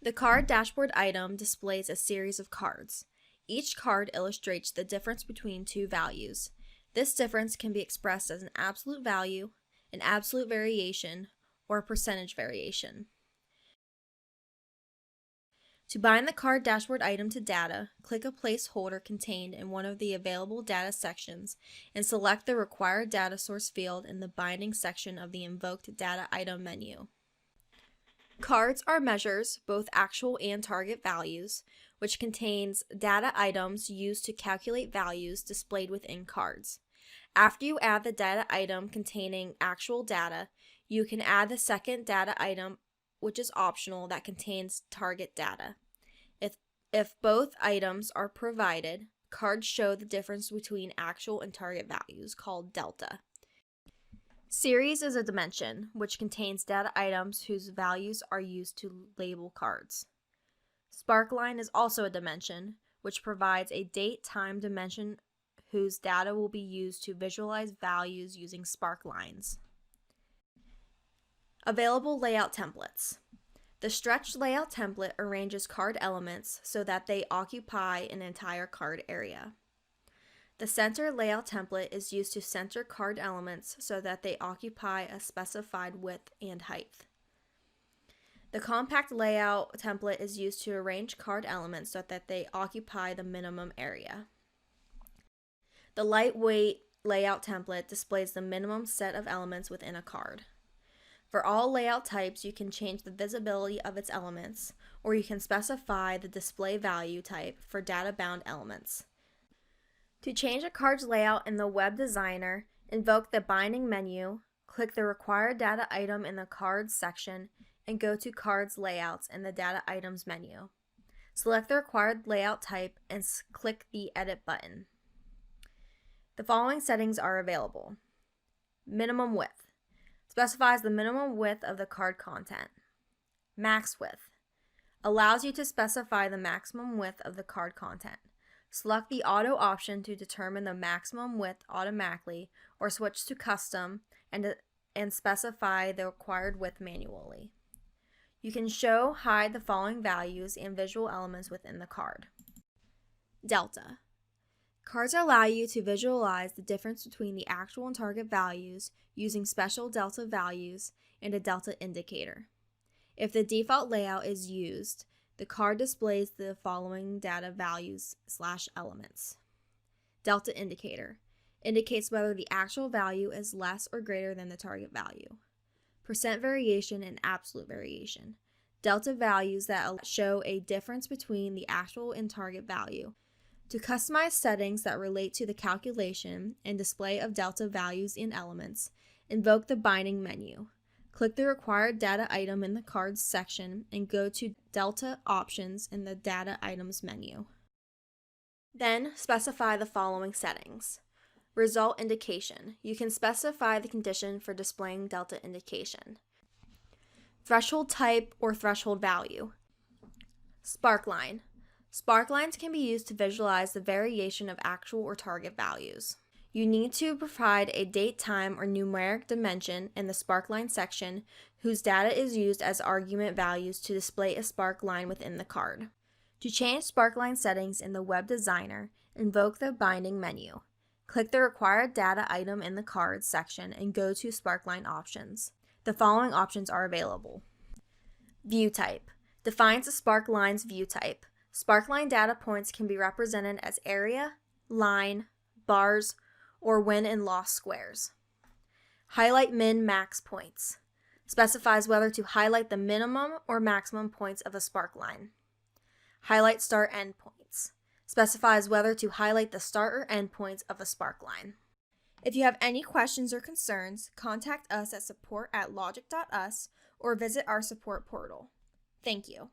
The card dashboard item displays a series of cards. Each card illustrates the difference between two values. This difference can be expressed as an absolute value, an absolute variation, or a percentage variation. To bind the card dashboard item to data, click a placeholder contained in one of the available data sections and select the required data source field in the binding section of the invoked data item menu. Cards are measures, both actual and target values, which contains data items used to calculate values displayed within cards. After you add the data item containing actual data, you can add the second data item, which is optional, that contains target data. If both items are provided, cards show the difference between actual and target values, called delta. Series is a dimension, which contains data items whose values are used to label cards. Sparkline is also a dimension, which provides a date-time dimension whose data will be used to visualize values using sparklines. Available layout templates. The stretched layout template arranges card elements so that they occupy an entire card area. The center layout template is used to center card elements so that they occupy a specified width and height. The compact layout template is used to arrange card elements so that they occupy the minimum area. The lightweight layout template displays the minimum set of elements within a card. For all layout types, you can change the visibility of its elements, or you can specify the display value type for data-bound elements. To change a card's layout in the Web Designer, invoke the Binding menu, click the required data item in the Cards section, and go to Cards Layouts in the Data Items menu. Select the required layout type and click the Edit button. The following settings are available. Minimum width. Specifies the minimum width of the card content. Max width. Allows you to specify the maximum width of the card content. Select the auto option to determine the maximum width automatically, or switch to custom and specify the required width manually. You can hide the following values and visual elements within the card. Delta. Cards allow you to visualize the difference between the actual and target values using special delta values and a delta indicator. If the default layout is used, the card displays the following data values/elements. Delta indicator indicates whether the actual value is less or greater than the target value. Percent variation and absolute variation. Delta values that show a difference between the actual and target value. To customize settings that relate to the calculation and display of delta values and elements, invoke the Binding menu. Click the required data item in the Cards section and go to Delta Options in the Data Items menu. Then specify the following settings. Result indication. You can specify the condition for displaying delta indication. Threshold type or threshold value. Sparkline. Sparklines can be used to visualize the variation of actual or target values. You need to provide a date, time, or numeric dimension in the sparkline section whose data is used as argument values to display a sparkline within the card. To change sparkline settings in the Web Designer, invoke the Binding menu. Click the required data item in the Cards section and go to Sparkline Options. The following options are available. View type. Defines a sparkline's view type. Sparkline data points can be represented as area, line, bars, or win and loss squares. Highlight min-max points. Specifies whether to highlight the minimum or maximum points of a sparkline. Highlight start-end points. Specifies whether to highlight the start or end points of a sparkline. If you have any questions or concerns, contact us at support@logic.us or visit our support portal. Thank you.